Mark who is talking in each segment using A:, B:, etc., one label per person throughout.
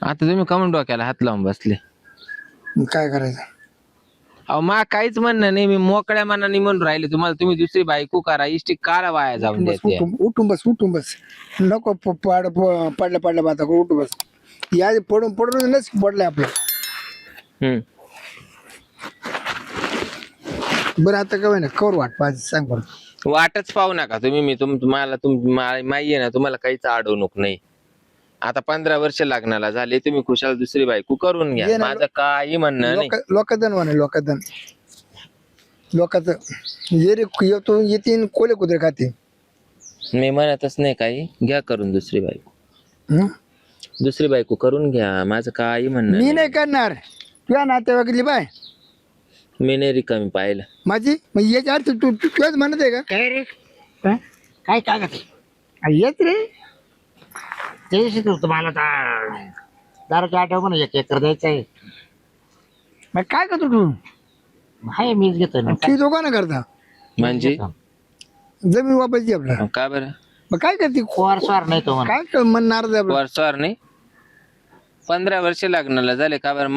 A: आता तुम्ही कमून डोक्याला हात लावून बसले.
B: काय करायचं?
A: अहो मा काहीच म्हणणं नाही, मी मोकळ्या मनाने म्हणून राहिले तुम्हाला. तुम्ही दुसरी बायको करा, इष्टी काला वाया जाऊन देते.
B: उठून बस नको पडल्या बाता उठू बस. या पडून नच पडलंय आपलं.
A: हम्म.
B: बरं आता काय ना कवर वाट पाहिजे सांग बरं.
A: वाटच पाहू नका तुम्ही. मी तुम्हाला माहिती आहे ना, तुम्हाला काहीच अडवणूक नाही. आता 15 वर्ष लग्नाला झाले, तुम्ही खुशाल दुसरी बायको करून घ्या, माझं काही म्हणणं नाही.
B: लोकदन म्हणे लोकांचं येतो येतीन कोले कुत्रे खाते.
A: मी म्हणतच नाही काही, घ्या करून दुसरी बायको. दुसरी बायको करून घ्या, माझं काही म्हणणं
B: मी नाही करणार. तुझ्या नातेवाईकली बाय
A: मी नाही रिकामी पाहिलं
B: माझी. मग याच्या अर्थ तू तुझ्याच म्हणत आहे का?
C: काय रे काय कागद
B: येत रे
C: ते तुम्हाला दाराच्या आठव म्हणा 1 एकर द्यायचं आहे.
B: मग काय करतो तू?
C: हाय मीच घेतोय ना.
B: ती दोघांना करता
A: म्हणजे
B: जमीन वापायची आपल्याला.
A: का बरं?
B: मग काय करते?
C: स्वार नाही तो म्हणा.
B: काय म्हणणार आपलं?
A: वर्षावर नाही, 15 वर्ष लग्नाला झाले. का बरं?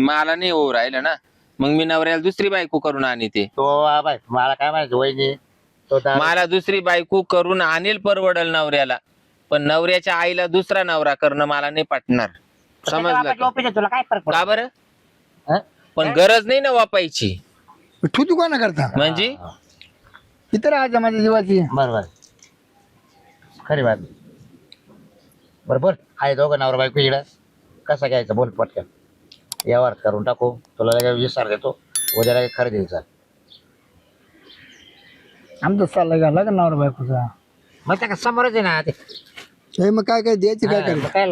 A: मला नाही हो राहिलं ना, मग मी नवऱ्याला दुसरी बायको करून आणि ते
C: तो बाय मला काय माहिती वहिनी तो
A: मला दुसरी बायको करून आणेल परवडल नवऱ्याला, पण नवऱ्याच्या आईला दुसरा नवरा करणं मला नाही पटणार. समजलं का?
C: तुला काय फरक
A: का बरं?
C: हं?
A: पण गरज नाही ना वापायची.
B: तू दुकानं करता
A: म्हणजे
B: इतर आज माझ्या जीवाची.
C: बरोबर खरी बात. बरोबर हाय दोघं नवरा बायको इकडं कसं घ्यायचं बोल पटकन यावर करून टाकू. तुला लगेच विचार देतो, उद्या लगेच खरेदीचा.
B: आमचं चाललं का लग्न नवरा बायकोचा?
C: मग त्या समोरच आहे ना ते.
B: हे मग काय काय द्यायची काय करायचं?
C: काय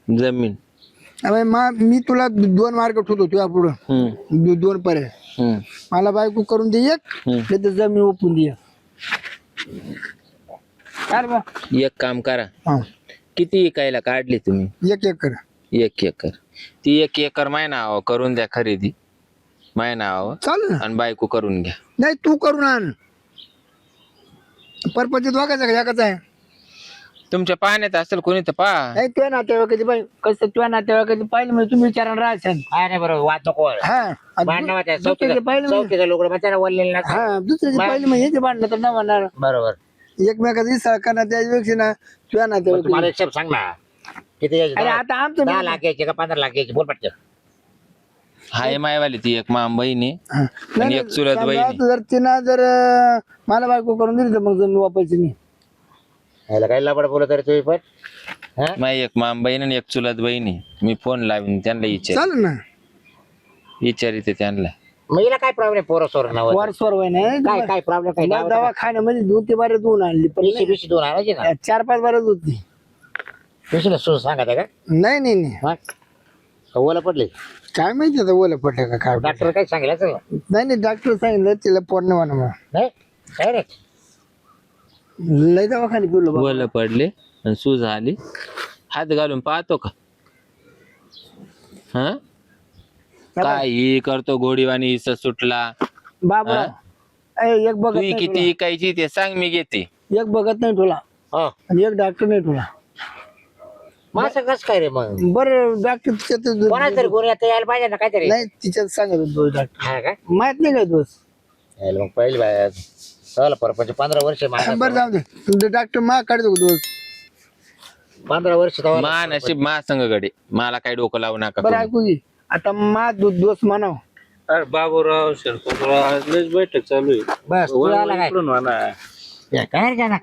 A: जमीन.
B: अबे मी तुला 2 मार्क ठेवतो तुझ्या पुढं. 2 पर्याय. मला बायको करून दे एक, नाही तर जमीन ओपून दे. काय बा?
A: एक काम करा,
B: हा
A: किती इकायला काढली तुम्ही?
B: 1 एकर.
A: 1 एकर. ती 1 एकर माय नावावर करून द्या खरेदी, माय नावावर,
B: चालेल ना.
A: आणि बायको करून घ्या.
B: नाही तू करून आण. परपंच दोघाचा का एकाचा आहे?
A: तुमच्या पाण्यात असेल कोणी तर पहा.
B: नाही तुझ्या नातेवाईकाची बाई कसं तुझ्या नातेवाईकाची पाहिलं म्हणजे तुम्ही विचारायला राहशाल.
C: काय नाही बरोबर वाद नको.
B: हा
C: भांडणं
B: दुसऱ्याचे पाहिलं म्हणजे
C: चौकीचं लोक मग वळलेलं ना.
B: हा दुसऱ्याचे पाहिलं म्हणजे याचे भांडणं तर नाही म्हणणार.
C: बरोबर.
B: एकमेकाचा इसाळ करणार त्याच्यापेक्षा ना तुझ्या
C: मग तुम्हाला
B: नातेवाईक.
C: एक शब्द सांग ना किती घ्यायचे?
B: अरे आता आमचं
C: 10 लाख घ्यायचे का 15 लाख घ्यायचे बोल पटकन.
A: हाय मायवाली ती एक माम बहिणी
B: हा.
A: आणि
B: नाही,
A: एक चुलत
B: समजा
A: बहिणी.
B: जर तिनं जर मला बायको करून दिली तर मग जमीन वापायची नाही.
C: याला काही लबड बोलत तरी तुम्ही पण. हा?
A: माय एक माम बहीण आणि एक चुलत बहिणी. मी फोन लावीन त्यांना
B: चालेल ना.
A: विचारिते त्यांना.
C: मग हिला काय प्रॉब्लेम पोरं सोर नाव
B: वारसवर वय नाही
C: काय काय प्रॉब्लेम काय
B: मला दवाखान्यामध्ये 2 ते 12 दून आणली पण
C: पिशी पिशी दोन आणायचे ना
B: 4-5 बार होती.
C: पिशीला सूज सांगा का
B: नाही नाही नाही
C: मग ओला पडले
B: काय माहिती आता ओलं पडलं का काय.
C: डॉक्टर काय सांगितलं असेल ना?
B: नाही डॉक्टर सांगितलं तिला पौर्णिमा म्हणा.
C: नाही काय रे
B: लय दवाखाने फिरलो बाबा.
A: बोल पडले आणि सूज आली, हात घालून पाहतो का? हा काही करतो गोडीवाणी इसा सुटला.
B: बाबा एक बघत
A: तू
B: नाही
A: किती
B: तुला.
A: इकायची ते सांग, मी घेते.
B: एक बघत नाही तुला
C: हो
B: आणि एक डॉक्टर नाही तुला.
C: मग असं कसं काय रे मग
B: बरं डॉक्टर तिच्यात
C: कोणाच तरी कोणी आता यायला पाहिजे ना काहीतरी.
B: नाही तिच्यात सांगत होतो डॉक्टर.
C: हा काय
B: माहित नाही काय दोष.
C: यायला मग पहिली बाय चला परपंच 15 वर्ष
B: बरं जाऊ दे तुमचं डॉक्टर मा काढतो दोष.
C: 15 वर्ष तेव्हा
A: मा नशीब मा संगकडे, मला काही डोकं लावू नका
B: बरं
A: तुम्ही.
B: ऐकू घे आता मा दोष म्हणाव.
D: अरे बाबूराव शेरपूरराव आजच बैठक चालू आहे.
C: बस तू आला काय
D: इकडून म्हणा.
C: या, काय रे ना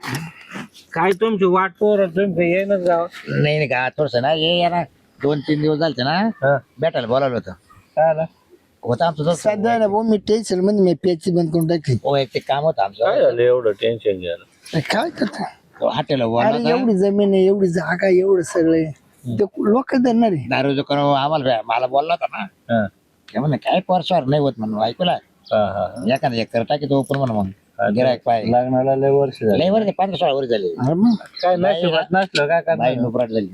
D: काय तुमची वाट पोर तुमचं येणच गाव.
C: नाही नाही का थोडस ना ये या ना 2-3 दिवस झालते ना भेटायला बोलावलं होतं.
D: काय आलं?
C: होतं आमचं तसं.
B: सध्या ना भाऊ मी टेन्शन मध्ये मी प्याची बंद करून टाकली.
C: वैयक्तिक काम होतं
D: काय
C: आमचं.
D: झालं एवढं टेन्शन घ्यायला?
B: काय करता
C: हॉटेल
B: अरे एवढी जमीन आहे एवढी जागा एवढं सगळे ते लोक देणार आहे.
C: दारू दुकान आम्हाला मला बोलला होता ना
D: हा.
C: ते म्हणलं काय परस्वार नाही होत म्हणून ऐकूला
D: हा, हा.
C: एखादा एक तर टाकी तो पण म्हणून मग गिरायक पाय
D: लग्नाला लय वर्ष झाली.
C: लय वर 15-16 वर झाले.
B: अरे मग
D: काय नशिबात नसलं काय
C: बाई
D: करणार?
C: नुपराट झाली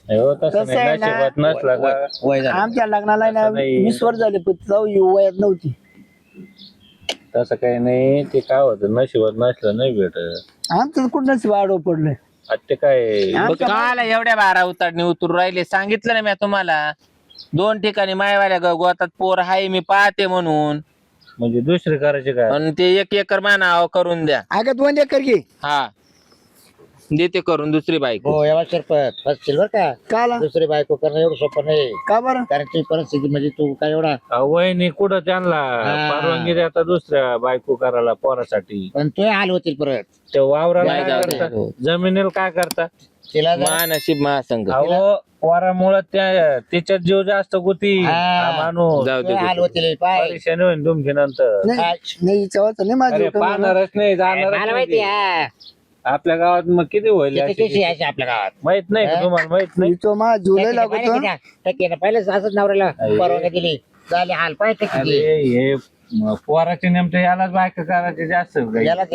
D: हो, तसं
B: तसं आहे
D: नाही.
B: ना.
D: नशिबात नसलं का
C: वय झालं.
B: आमच्या लग्नाला ना
D: असं नाही.
B: 20 वर्ष झाले पण जाऊ वयात नव्हती.
D: तसं काही नाही. ते काय होतं नशिबात नसलं नाही भेटत.
B: आमचं कुठंच वाढव पडलंय.
D: आता ते काय
A: काला एवढ्या बारा उतारणी उतरू राहिले सांगितलं ना मी तुम्हाला 2 ठिकाणी मायवाल्या गोतात पोर हाय मी पाहते म्हणून
D: म्हणजे दुसरे करायचे काय
A: आणि ते 1 एकर मानाव करून द्या.
B: अगं 2 एकर घे.
A: हा देते करून दुसरी बायको.
C: हो एवढा शिरपत फसशील बरं का.
B: काला
C: दुसरी बायको करणं एवढं सोपं नाही.
B: का बरं?
C: कारण ती परिस्थिती म्हणजे तू काय एवढा
D: वहिनी कुठं त्यांना
C: हा.
D: परवानगी देता दुसऱ्या बायको करायला पोरासाठी
C: पण तो हाल होतील परत.
D: ते वावराला
A: नाही
D: काय
A: जाऊ दे.
D: करता जमिनीला काय करता
C: तिला जर-
A: मा नशीब महासंघ
D: अहो पोरामुळे त्या तिच्यात जीव जास्त गुती
C: हा.
D: माणूस
A: जाऊ
C: तो
A: दे
C: हाल होतील पाय.
D: परेशानी होईल तुमची नंतर
B: नाही नाही चवाचं नाही माझं
D: अरे
B: डोकं.
D: पाहणारच नाही
C: मला
D: जाणारच
C: माहिती
D: नाही.
C: आहे
D: आपल्या गावात मग किती होईल
C: किती
D: अशी?
C: कशी आहे आपल्या गावात.
D: माहित नाही का
C: हा?
D: तुम्हाला माहित नाही
B: तो मा जुलै लागतो.
C: टक्केनं पहिलेच असंच नवऱ्याला
D: अरे.
C: परवानगी दिली झाले हाल पाय
D: अरे
C: टक्के
D: हे पोराचे नेमके यालाच बायका करायचे जास्त काही.
C: यालाच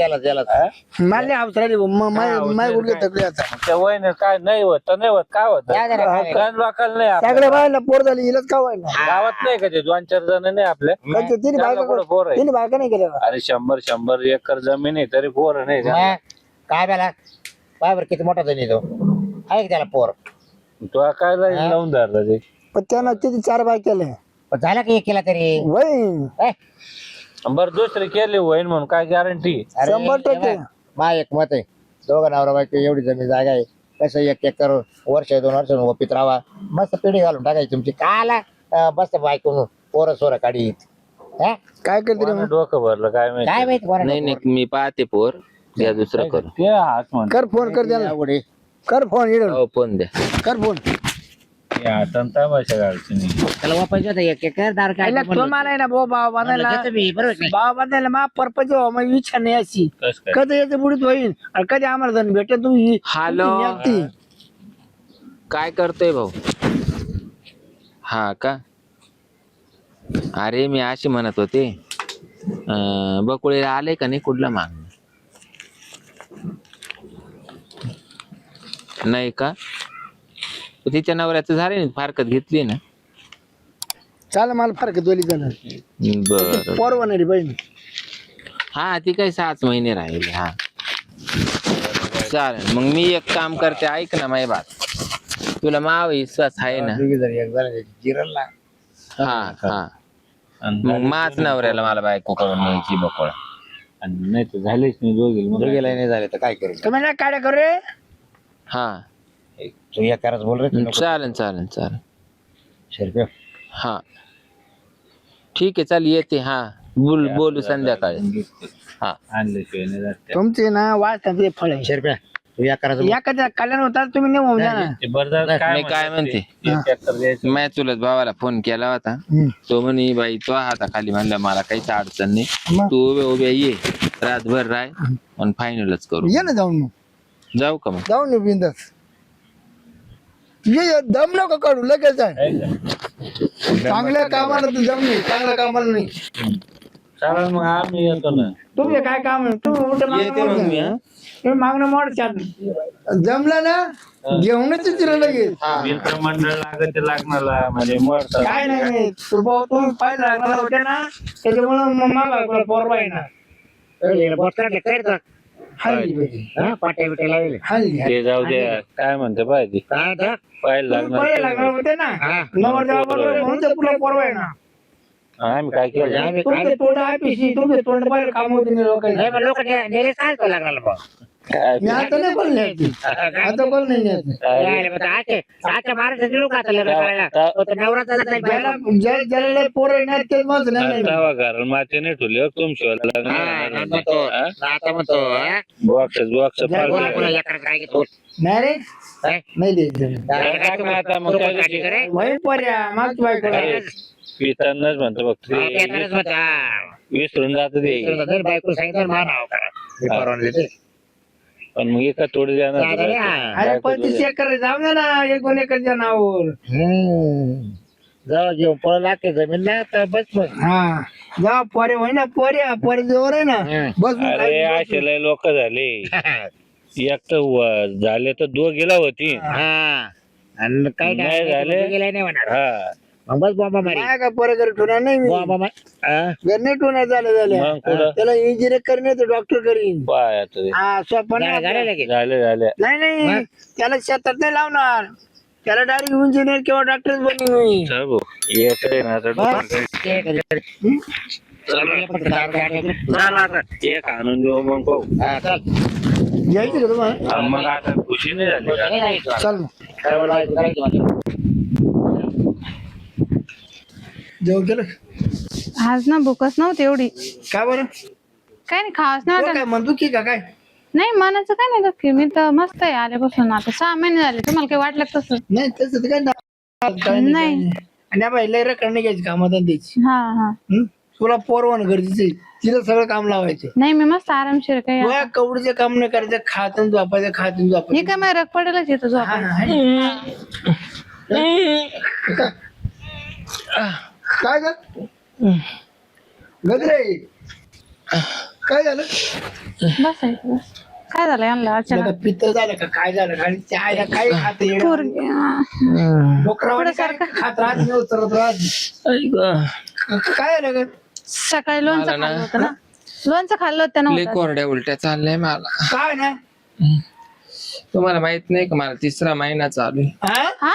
B: मारले अवसराली माय गुडघे तकडे आता
D: त्या वहिनी काय नाही होत तर नाही होत काय होत
C: या जरा काय.
D: लोकांना नाही आपल्या.
B: सगळ्या बायला पोर झाली हिलाच का व्हायला
D: गावात नाही का ते 2-4 जण नाही आपल्या
B: तिने
D: त्यांना
B: बायका
D: कुठं पोर आहे
B: तिने बायका नाही केल्या
D: अरे 100 एकर जमीन आहे तरी पोर नाही त्यांना.
C: मग काय बेला पाय बरं किती मोठा जणी तो आहे का त्याला पोर.
D: तो काय लावून धरला ते
B: पण त्यानं तिथे 4 बाय केल्या
C: पण झाला की एक केला तरी
B: वय
D: बरं दुसरी केली होईन म्हणून काय गॅरंटी
C: अरे,
B: 100%
C: मा एक मत आहे दोघं नवरा बायको एवढी जमीन जागा आहे कसं 1 एकर वर्ष 2 वर्ष ओपीत राहावा मस्त पिढी घालून टाकायची तुमची काला मस्त बायको पोरं सोरं काढीत हा?
B: काय करते रे मग?
D: डोकं भरलं काय
C: काय
D: माहिती
C: माहिती कोणाला
A: नाही नाही मी पाहते पोर द्या दुसरं करू.
D: ते हात म्हण
B: कर फोन कर त्याला
C: अवघड आहे.
B: कर फोन इकडं.
A: हो फोन द्या.
B: कर फोन
D: हातान तमाशा घालची नाही
C: त्याला वापायचं होतं 1 एकर दार काय
B: पहिला तो मला आहे ना भाऊ भाव बांधायला
C: बरोबर की?
B: भाव बांधायला मा परपंच मग इच्छा नाही अशी
D: कस काय
B: कधी याचं बुडीत होईल आणि कधी आम्हाला जण भेटेल तुम्ही
A: हॅलो.
B: न्यालती.
A: काय करतोय भाऊ? हा का अरे मी अशी म्हणत होते बकुळीला आले का नाही कुठला माग नाही का तिच्या नवऱ्याचं झाले ना फारकत घेतली ना.
B: चाल मला फरक दोली जण
A: बर
B: पोरवणारी बहीण
A: हा ती काही 6 महिने राहिले. हा चालेल मग मी एक काम करते ऐक ना माझी बात तुला माव विश्वास आहे ना.
C: दोघी जण एक जण जिरला
A: हा हा मग माच नवऱ्याला मला बायको करून न्यायची बकोळा.
D: नाही तर झालेच नाही
C: दोघीला नाही झाले तर काय करेल
B: तुम्ही ना काय करू रे
A: हा
C: तू एकरच बोल रे
A: चालेल चालेल चालेल
C: शिरप्या
A: हा ठीक आहे चाल येते. हा बोलू संध्याकाळी. हा
D: आणल्याशिवाय नाही जात त्या.
B: तुमचे ना वाच ते फळ आहे
C: शिरप्या तू एकरच
B: एखाद्या कल्याण होता तुम्ही नेऊन जा ना.
D: ते बरं झालं काय
A: मी काय म्हणते
D: एक एकर द्यायचं.
A: मी चुलत भावाला फोन केला होता. तो म्हणे बाई तो हाताखाली म्हणलं मला काहीच अडचण नाही
B: मग?
A: तू उभ्या ये रातभर राय आणि फायनलच करू.
B: ये ना जाऊन मग
A: जाऊ का मग?
B: जाऊन ये बिंदास ये दम नको काढू लगेच आहे.
D: आहे का?
B: चांगल्या कामाला तू जम नाही चांगल्या कामाला नाही.
D: चालेल मग आम्ही येतो ना.
B: तुमचे काय काम आहे तुम्ही
A: येते मग मी, हा?
B: तुम्ही मागणं मोड जमला ना घेऊनच तिला लगेच
D: मित्र मंडळ लागत ते लागणार म्हणजे मोडतात.
B: काय नाही तू भाऊ तुम्ही पाहिलं लागला होते ना त्याच्यामुळे मला पोरवा आहे ना
C: पाट्या बिट्या लावले
B: हल्ली
D: ते जाऊ द्या काय म्हणते पाहिजे
C: काय तर?
D: पाहायला
B: तुम्ही पहिले लागणार
D: लागणार.
B: होते ना
C: हा.
B: नवरदेवा बरोबर म्हणून तर तुला पोरवा आहे ना.
D: आम्ही काय केलं
C: आम्ही काय-
B: तुमचे तोंड आहे पिशी तुमचे तोंड पाहिजे काम होते ना लोकांना.
C: नाही पण लोक नेले काय तो लागला बा
D: काय
B: मी आता नाही बोलले आता बोल नाही न्यायचं.
C: आजच्या महाराष्ट्राचे लोक आता लग्न करायला तो तर नवरात्राचा
B: ज्याला ज्याला लय पोरं आहे ना तेच माझं नाही
D: तवा घरून माती नाही ठेवली तुमची
C: आता म्हणतो हा?
D: बॉक्स
C: कोणा- कोणा लेकराचं काय घेतो?
B: नाही रे
C: काय?
B: नाही द्यायचं
D: आता मग काय
C: काळजी करे.
B: वही पर्या मागची बायको
D: पितानाच म्हणतो बघ
C: हा, ते आताच म्हणतो,
D: विसरून जात ते
C: हा. बायको सांगितलं मा नाव करा मी परवानगी देते.
D: पण मग एका तोडी
C: दादा रे,
D: जाणार
C: हा.
B: अरे 35 एकर जाऊ दे ना 1-2 एकरच्या नावावर.
C: जाऊ घेऊन पळ लागते जमीन ना तर बस मग
B: हा जा पोरे होय ना पोरे जोर आहे ना बस मग
D: अरे
B: काय-
D: असे लय लोक झाले एक तर झाले तर 2 गेला होती
C: हा आणि काय
D: नाही झाले.
C: गेलाय नाही म्हणा
D: हा
C: मग बस बॉम्बा मारी
B: काय का पोरं घरी ठेवणार नाही मी
C: बॉम्बा
B: घर नाही ठेवणार झाल्या
D: मग कुठं
B: त्याला इंजिनियर करीन तर डॉक्टर करीन
D: पाय आता ते.
B: हा सोपं नाही आपलं.
D: झाले
B: नाही नाही त्याला शेतात नाही लावणार त्याला डायरेक्ट इंजिनियर किंवा डॉक्टर बनवीन मी
D: चल भाऊ, यायचं आहे ना आता डोक्यात. झालं आता एक आणून देऊ मग पाहू.
B: यायचं का तुम्हाला
D: हा, मग आता खुशी नाही झाली का?
B: चल मग जेवण केलं
E: आज ना भूकच नव्हती एवढी.
B: काय बरं
E: काय नाही खास नाही
B: तुला
E: वाटत.
B: काय म्हणतो की का काय
E: नाही मनाचं काय नाही नक्की. मी तर मस्त आहे आल्यापासून. आता 6 महिने झाले. तुम्हाला काही वाटलं का तसं?
B: नाही तसं तर काय काय नाही,
E: नाही.
B: काय नाही. आणि आपण लय रकड नाही घ्यायची कामात द्यायची
E: हा हा
B: तुला पोरवणं गरजेचं आहे तिला सगळं काम लावायचं
E: नाही मी मस्त आरामशीर काही.
B: तुला कवडीचं काम नाही करायचं खातून झोपायचं खातून
E: हे
B: झोपायचं
E: काय माझ्या रग पडेलच येतं
B: हा,
E: झोपायला.
B: हा. काय ग गजरे काय झालं
E: बसायचं बस. काय झालं यांना अचानक?
B: तुला पित्त झालं का काय झालं आणि त्या काय खात
E: पोरगी,
B: डोकरावाने काय खात राहत नाही उतरत राहत काय झालं ग
E: सकाळी लोणचं खाल्लं होतं ना. लोणचं खाल्लं होतं
A: लय
E: ना.
A: कोरड्या उलट्या चाललंय मला.
B: काय ना
A: तुम्हाला माहित नाही का मला 3रा महिना चालू आहे.
B: हा
E: हा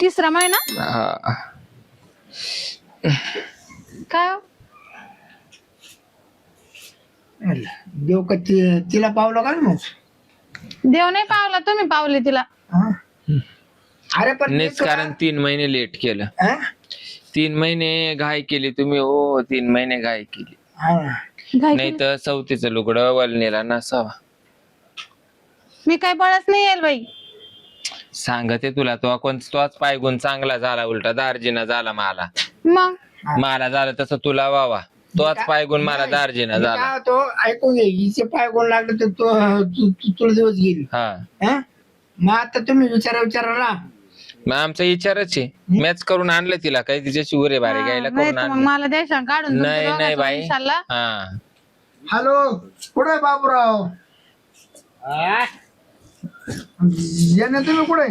E: 3रा महिना
A: हा.
E: काय हो?
B: देव का तिला पावलं का मग
E: देव नाही पावला तुम्ही पावले तिला.
B: हा? अरे पण
A: नेच कारण 3 महिने लेट केलं.
B: हा?
A: 3 महिने घाई केली तुम्ही. हो 3 महिने घाई केली.
B: हा.
E: काय
A: नाही तर 34चं लुगडं वलनेला नसावा.
E: मी काय बळच नाही येईल बाई.
A: सांगते तुला तोच पायगुण चांगला झाला उलटा दार्जिना झाला मला.
E: मग
A: मला झालं तसं तुला वावा. तोच पायगुण मला दार्जिना
B: मी
A: झाला.
B: काय होतो ऐकून घे हिचे पाय कोण लागले तर तुला दिवस गेली
A: हा
B: हा? मग आता तुम्ही विचारा ना
A: मग आमचा विचारच आहे. मॅच करून आणलं तिला काही तिच्याशी उरे बारे घ्यायला
E: नाही
A: करून
E: तर मग
A: आणलं.
E: मला द्यायचं काढून तुमच्या
A: नाही नाही
E: दोघांचं
A: बाई.
E: विचारला.
A: हा
B: हॅलो कुठे आहे बाबूराव येणे तुम्ही कुठे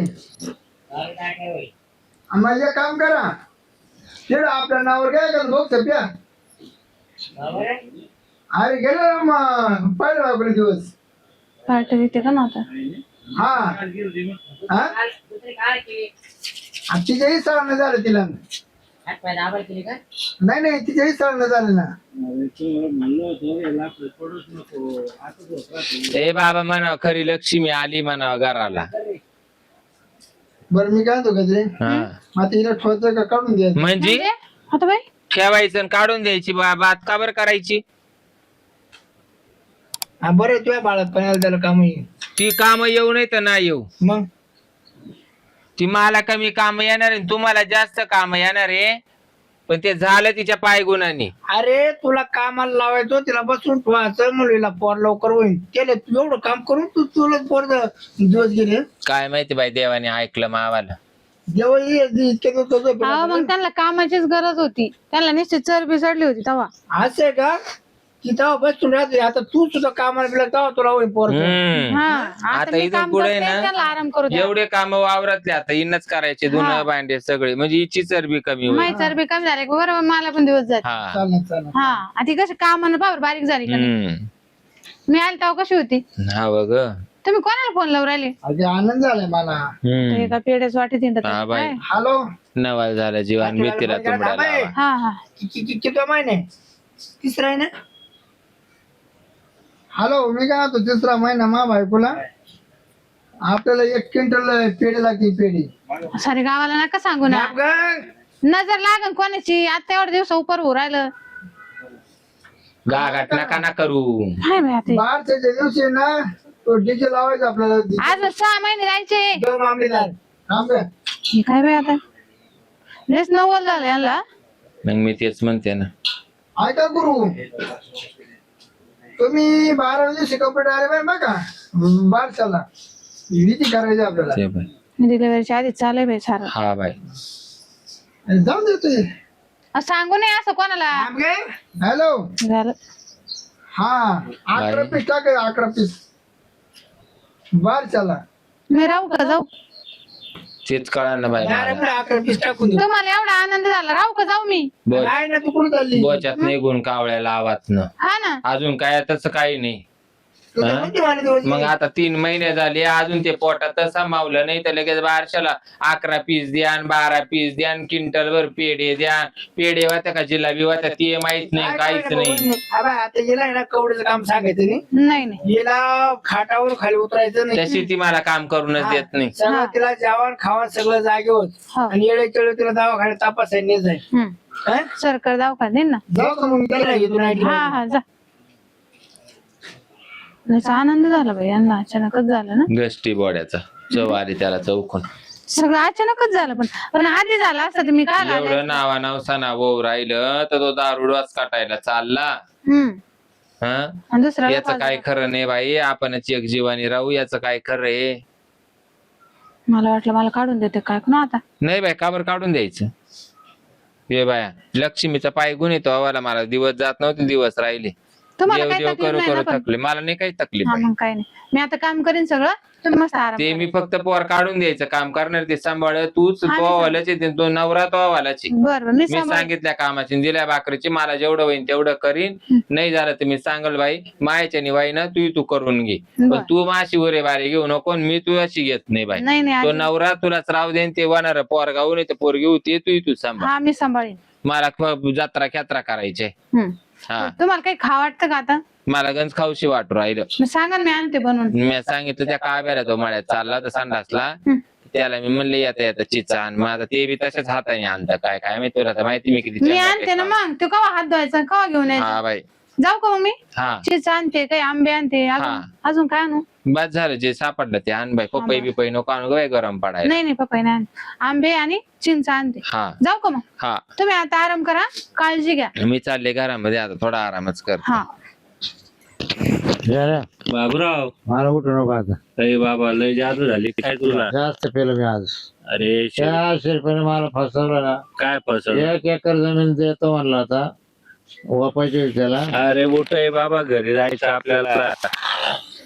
B: आम्हाला एक काम करा तिकडं आपल्या नावावर काय का बघ सध्या अरे गेलो ना मग पहिला आपले दिवस
E: पार्टी देते का नव्हता.
B: हा हा? आणि तिच्याही सळानं झालं तिला नाही नाही तिच्याही सळानं झालं ना
A: ए बाबा म्हणावं खरी लक्ष्मी आली म्हणावं घराला.
B: बरं मी काय म्हणतो गजरे
A: हा
B: आता हिला ठेवायचं का काढून द्यायचं
A: म्हणजे
E: म्हणजे आता बाई
A: ठेवायचं आणि काढून द्यायची बात का बरं करायची.
B: हा बरं तुझ्या बाळात पण त्याला काम येईल
A: ती काम येऊ नाही तर नाही येऊ.
B: मग
A: ती मला कमी काम येणार आहे तुम्हाला जास्त काम येणार आहे. पण ते झालं तिच्या पायगुणाने.
B: अरे तुला कामाला लावायचो तिला बसून ठेवायचं मुलीला पोर लवकर होईल केलं तू एवढं काम करून तुला पोर दिवस गेले
A: काय माहिती बाई देवाने ऐकलं मावाला.
B: जेव्हा इतके
E: अहो मग त्यांना कामाचीच गरज होती. त्यांना निश्चित चरबी चढली होती तेव्हा.
B: असं आहे का की तेव्हा बसून राहते आता तू सुद्धा कामाला गेला तेव्हा तुला होईल पोर
A: हम्म.
E: हा
A: आता
E: आता मी
A: इथून
E: काम
A: पुढे
E: करते
A: ना
E: त्यांना आराम करू द्या.
A: एवढे काम वावरातले आता इनच करायचे धुणं भांडे सगळे म्हणजे हिची चरबी कमी होईल.
E: माही चरबी कमी झाली का बरोबर मला पण दिवस जाते.
A: हा
B: चालणार
E: हा आधी कशी कामानं पावर बारीक झाली का नाही?
A: हम्म.
E: मी आली तेव्हा कशी होती?
A: हा बघ
E: तुम्ही कोणाला फोन लावून राहिले?
B: अगदी आनंद झालाय मला
A: हम्म.
E: एका पेढ्याच वाटी तिंडत
A: हा बाई.
E: काय?
B: हॅलो
A: नवाल झाला जीवन मी तिला तुंबडा लावा.
E: हा हा
B: किती महिने तिसरा आहे ना हॅलो मी काय होतो 3रा महिना मा बायकोला आपल्याला 1 क्विंटल पेढी लागते पेढी
E: सारे गावाला नका सांगू ना. नजर लागन कोणाची आता एवढ्या दिवस उपर होऊ राहिलं.
A: गागाट नका ना करू.
E: हाय बाई आता.
B: मार्चच्या दिवशी ना तो डीजे लावायचा आपल्याला
E: आज 6 महिने जायचे.
B: दोन मामलेदार थांब रे.
E: हे काय बाई आता लेस नवल झालं यांना.
A: मग मी तेच म्हणते ना.
B: ऐका गुरु तुम्ही 12 दिवशी कपडे आले बाय बघा बारशाला विधी करायची आपल्याला
A: ते बाई.
E: डिलिव्हरीच्या आधी चालू बाई सारं.
A: हा बाई
B: जाऊन देतोय
E: सांगू नये असं कोणाला.
B: हॅलो
E: झालं
B: हा 11 पीस टाक 11 पीस बारशाला
E: मी राहू का जाऊ?
A: तेच कळा ना बाई मला.
B: 11-20 टाकून देऊ.
E: तुम्हाला एवढा आनंद झाला, राहू का जाऊ मी?
B: काय ना तू कुठं चालली?
A: बोच्यात निघून कावळ्याला आवाज न
E: हा ना.
A: अजून काय तसं काही नाही.
B: तू तर म्हणते मला दिवस
A: मग आता 3 महिने झाले अजून ते पोटात समावलं नाही तर लगेच बारशाला 11 पीस द्या 12 पीस द्या क्विंटल वर पेढे द्या. पेढे होत्या का जिलाबी होत्या ते माहित नाही काहीच नाही.
B: आता गेला ना कवड्याचं काम सांगायचं नाही.
E: नाही नाही.
B: गेला खाटावर खाली उतरायचं नाही.
A: तशी ती मला काम करूनच देत नाही.
B: सगळं तिला जेवण खावण सगळं जागेवर
E: हो.
B: आणि येळे केळे तिला दवाखान्यात तपासायला नाही जाईल.
E: हम्म. सरकार दवाखान्यात देईन ना.
B: जाऊ का मग त्याला घेतो नाईट.
E: हा हा जा. लयच आनंद झाला बाई यांना, अचानकच झालं ना.
A: गष्टी बोड्याचा चव आली त्याला चौकून.
E: सगळं अचानकच झालं, पण आधी झालं असतं तर मी काय आले.
A: एवढं नावा नवसाना वो राहिलं तर तो दारू डोस काटायला चालला. हा
E: आणि दुसरा
A: याचं काय खरं नाही बाई. आपणच एक जीवानी राहू याचं काय खरं आहे.
E: मला वाटलं मला काढून देते काय ना आता.
A: नाही बाई काबर काढून द्यायचं. हे बाया लक्ष्मीचा पाय गुण येतो आवाला. मला दिवस जात नव्हते, दिवस राहिले.
E: तुम्हाला
A: देव
E: काही
A: देव
E: तकलीफ
A: करू
E: नाही ना
A: करू
E: पण?
A: थकले. मला नाही काही तकलीफ
E: हा
A: बाई.
E: मग काय नाही, मी आता काम करीन सगळं, तुम्ही मस्त आराम
A: ते
E: करा.
A: मी फक्त पोर काढून द्यायचं काम करणार. ते सांभाळ तूच तो वालाच येते तो नवरा तो वालाची.
E: बरं मी
A: मी
E: सांभाळ.
A: सांगितल्या कामाची दिल्या भाकरीची मला जेवढं होईल तेवढं करीन. नाही झालं तर मी सांगल बाई मायाच्या निवाई ना तू करून घे. पण
E: बरं.
A: तू माशी उरे बारे घेऊ नको आणि मी तू अशी घेत नाही बाई.
E: नाही नाही
A: तो
E: आजी.
A: नवरा तुलाच राहू देन ते वाणार पोर गाऊ नाही तर पोरगी होती तू सांभाळ.
E: हा मी सांभाळीन.
A: मला जत्रा खेत्रा करायचे.
E: हम्म.
A: हा
E: तुम्हाला काही खा वाटतं का आता?
A: मला गंज खाऊशी वाटू राहिलं.
E: मग सांगा ना, मी आणते बनवून.
A: मी सांगितलं त्या काव्याला तो मळ्यात चालला तर संडासला. त्याला मी म्हणले येता येता चिचा आण. मग आता ते बी तशाच हाताने आणतं काय काय माहिती. तुला तर माहिती मी किती
E: मी
A: चंगट
E: आणते ना
A: आहे.
E: मग. तो कवा हात धुवायचा, कवा घेऊन
A: हा
E: यायचा?
A: बाई
E: जाऊ का मग मी?
A: हा
E: चीज आणते, काही आंबे आणते, अजून काय आणू?
A: बस झालं जे सापडलं ते आण बाई. पपई बिपई नको आणू बाई गरम पडायला.
E: नाही नाही पप्पा नाही, आंबे आणि चिंच आणते.
A: हा
E: जाऊ का मग?
A: हा
E: तुम्ही आता आराम करा, काळजी घ्या.
A: मी चालले घरामध्ये आता थोडा आरामच कर.
E: हा
D: बाबूराव
C: मला उठू नको आता.
D: अरे बाबा लय जादू झाली काय तुला.
C: जास्त पेलो मी आज.
D: अरे
C: त्या शिरपणे मला फसवलं ना.
D: काय फसवलं.
C: 1 एकर जमीन देतो म्हणला आता वापायची त्याला.
D: अरे उठ आहे बाबा घरी जायचं आपल्याला.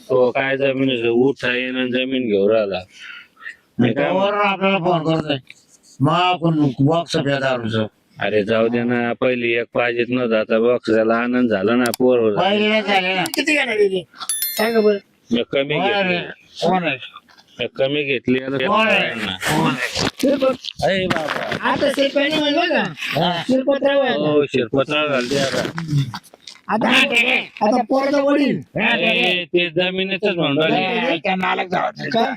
D: तो काय जमीन उठ येणं जमीन घेऊन राहिला. मी काय म्हणतो,
C: वरून आपल्याला फोन करतोय मग आपण बॉक्स दारूचं.
D: अरे जाऊ दे ना पहिली एक पाहिजेत नव्हतं आता बॉक्स झाला आनंद झाला ना पोर
C: पहिले झाले ना.
B: किती घेणार आहे ते? सांगा बरं.
D: मी कमी घेतली.
C: कोण आहे?
D: मी कमी घेतली आता
C: कोण आहे?
B: शिरपत.
D: अरे बाबा
B: आता शिरपाणी म्हणलं का? शिरपतराव आहे.
D: हो शिरपतराव घालते आता.
B: आता पोरचा वडील
D: अरे, ते जमिनीच म्हणून राहिले.
C: त्या नालक जावं.
B: का?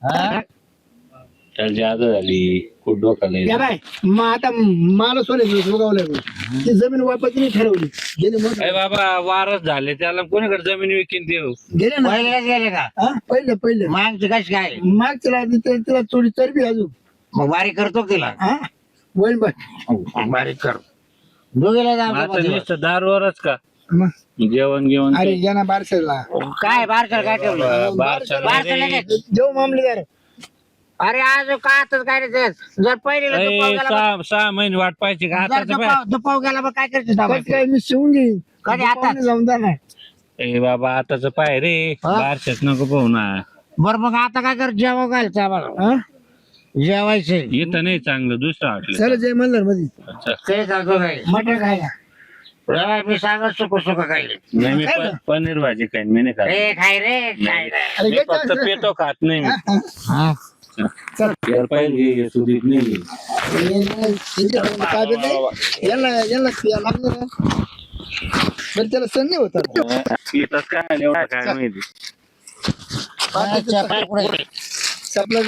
C: हा?
D: त्याला जादू झाली खूप डोकाला
B: या
D: येतं.
B: बाय मग आता मला सोडायचं उगावलं ती जमीन वापायची नाही ठरवली. गेले मग
D: अरे बाबा वारस झाले त्याला कोणीकडे जमीन विकीन देऊ.
B: गेले ना.
C: पहिलेच गेले का?
B: हा? पहिले
C: मागची कशी काय?
B: माग तिला थोडी चरबी अजून.
C: मग बारीक करतो का तिला?
B: हा वैन बाय
C: बारीक कर. दोघीला
D: आता
C: जा.
D: नुसतं दारूवरच का
B: मग
D: जेवण घेऊन
B: अरे या ना बारशाला
C: काय बारसर काय ठेवलं? बारसं लगेच.
B: देव मामलेदार.
C: अरे आज का आताच काय रे ते? जर पहिले
D: सहा महिने वाट पाहिजे का आता
C: दुपाव गेला मग काय करते
B: कसं काय मी शिवून घेईन
C: कधी हातात?
B: जाऊन जाणार.
D: ए बाबा आताच पाय रे बारशात नको पाहू ना.
C: बरं मग आता काय कर जेवाव घालचं आम्हाला.
B: हा
C: जेवायचे
D: इथं नाही चांगलं दुसरं वाटलं.
B: चला जय मल्हार मध्ये
C: ते सांगतो काय
B: मटण खायला.
C: मी सांगत सुक काय
D: नाही मी पनीर भाजी खाईन मी नाही खात.
C: रे खाय रे खाय रे.
B: अरे
D: मी
B: घे
D: फक्त
B: चल.
D: पेतो खात नाही मी.
C: हा.
D: यार पाहिजे सुधीत नाही.
B: काय करते याला लागलं ना बरं त्याला सण नाही होता.
D: इथंच काय एवढं काय माहिती.
C: चपाती पुढे.
B: आपला